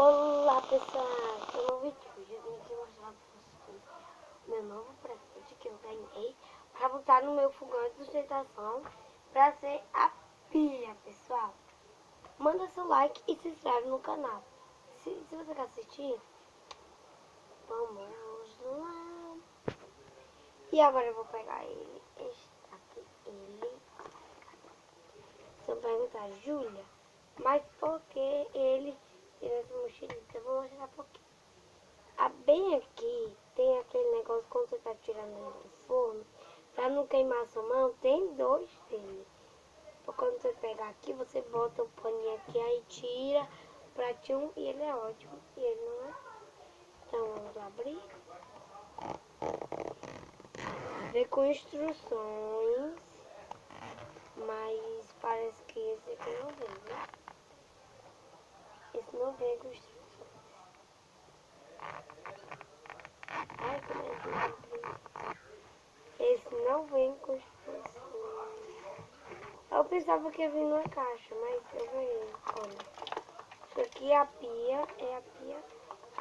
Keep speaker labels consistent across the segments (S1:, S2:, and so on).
S1: Olá pessoal, eu no vídeo hoje eu vim aqui mostrar pra vocês o meu novo presente que eu ganhei pra botar no meu fogão de sustentação pra ser a pia, pessoal. Manda seu like e se inscreve no canal. Se você quer assistir, vamos lá. E agora eu vou pegar ele, este aqui, ele. Você vai perguntar, Júlia, mas por que ele tem essa mochilita? Eu vou mostrar por quê. Bem aqui tem aquele negócio quando você tá tirando ele do forno, pra não queimar sua mão, tem dois dele. Quando você pegar aqui, você bota o paninho aqui, aí tira o pratinho e ele é ótimo. E ele não é. Então vamos abrir. Vem com instruções, mas parece que esse aqui não vem, né? Esse não vem com instruções. Ai, como é que abrir? Esse não vem com instruções. Eu pensava que ia vir numa caixa, mas eu ganhei. Olha, isso aqui é a pia,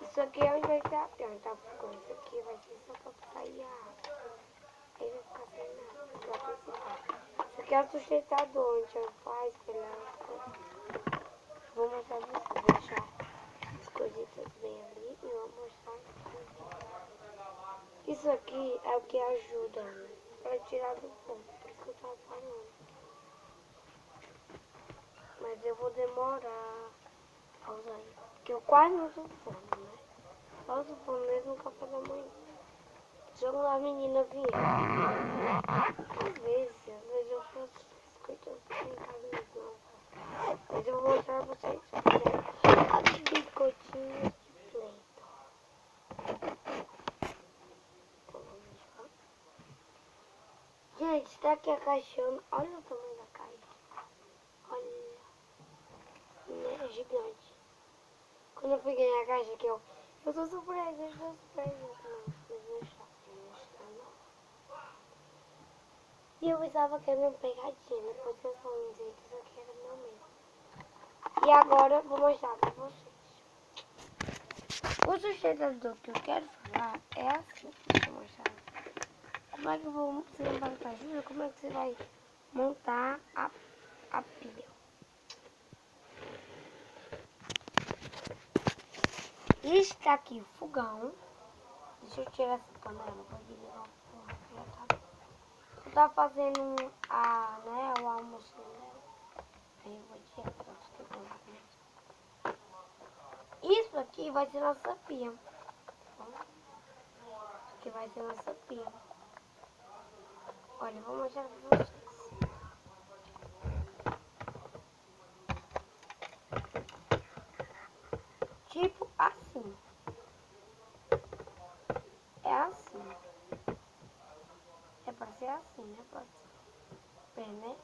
S1: Isso aqui é onde vai ser a pia, tá? Isso aqui vai ser só pra sair a água. Aí vai ficar sem nada, só pra esse. Isso aqui é o sustentador, onde eu faço pela. Vou mostrar pra vocês, vou deixar as coisitas bem ali e vou mostrar aqui. Isso aqui é o que ajuda pra tirar do ponto, por isso que eu tava falando. Mas eu vou demorar a usar isso, porque eu quase não uso forno, né? Só uso forno mesmo no café da manhã. Jogo lá a menina vinha. Às vezes eu faço biscoitos em casa mesmo. Mas eu vou mostrar pra vocês as biscoitinhas de pleito. Então vamos lá. Gente, tá aqui a caixona. Olha o tamanho da caixa. Olha. É gigante. Quando eu peguei a caixa aqui, eu sou surpresa, Não, mas não está. E eu pensava que era uma pegadinha, depois que eu falei, gente, isso aqui era meu mesmo. E agora eu vou mostrar pra vocês. O sustentador que eu quero falar é assim, deixa eu mostrar. Como é que eu vou, você não vai pra Júlia, como é que você vai montar a pia? Está aqui o fogão. Deixa eu tirar essa panela, vou desligar o forno, já tá. Eu tava fazendo o almoço dela. Aí eu vou tirar pra você ver. Isso aqui vai ser nossa pia. Isso aqui vai ser nossa pia. Olha, eu vou mostrar pra vocês. Tipo assim. É assim. É pra ser assim, né? Pode ser. Pera, né?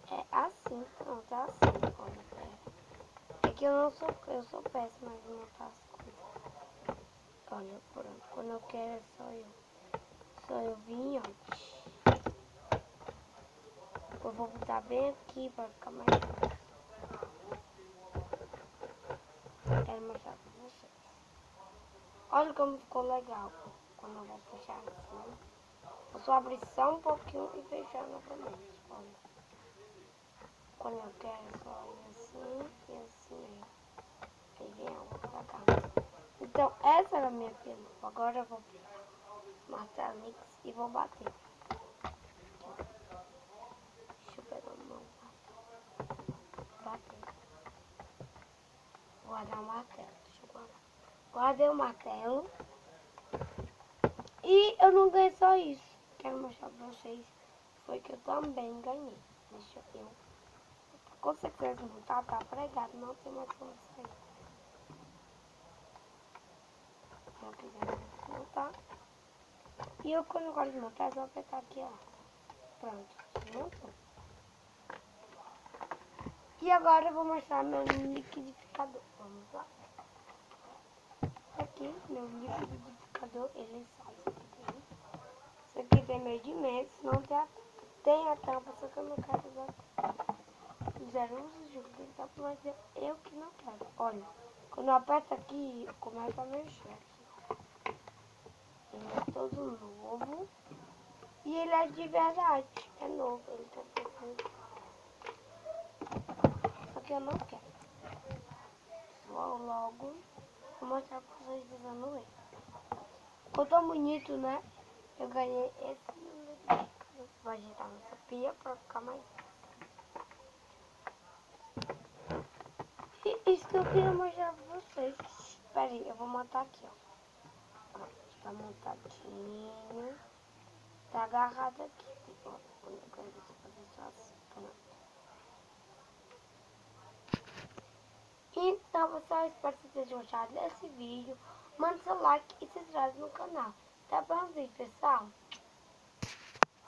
S1: É assim, pronto, é assim. Olha, pera. É que eu sou péssima de montar as coisas. Olha, pronto. Quando eu quero é só eu. Só eu vim, ó. Eu vou botar bem aqui pra ficar mais fácil. Quero mostrar pra vocês. Olha como ficou legal quando eu vou fechar assim. Eu só abrir só um pouquinho e fechar novamente. Olha. Quando eu quero é só ir assim e assim. Aí vem água pra cá. Então essa era a minha pia. Agora eu vou pegar martelix e vou bater. Aqui, deixa eu pegar o meu martelo. Bater. Guardar o martelo. Deixa eu guardar. Guardei o martelo. E eu não ganhei só isso. Quero mostrar pra vocês. Foi que eu também ganhei. Deixa eu. Com certeza não tá pregado. Não tem mais como sair. Se eu quiser montar. E eu quando eu gosto de montar é só apertar aqui, ó. Pronto. Montou. E agora eu vou mostrar meu liquidificador. Vamos lá. Aqui, meu liquidificador, ele sai. Isso aqui tem meio de metro, não tem a tampa, só que eu não quero usar. Fizeram uso de tampa, mas eu que não quero. Olha, Quando eu aperto aqui, começa a mexer. Ele é todo novo. E ele é de verdade. É novo. Ele tá pensando. Só que eu não quero. Vou logo. Vou mostrar pra vocês usando ele. Ficou tão bonito, né? Eu ganhei esse número. Vou ajeitar nessa pia pra ficar mais. Isso que eu queria mostrar pra vocês. Espera aí, eu vou montar aqui, ó. Tá montadinho. Tá agarrado aqui. Ó, quando eu quero você fazer só assim. Pronto. Então, pessoal, espero que vocês tenham gostado desse vídeo. Manda seu like e se inscreve no canal. Até o próximo vídeo, pessoal.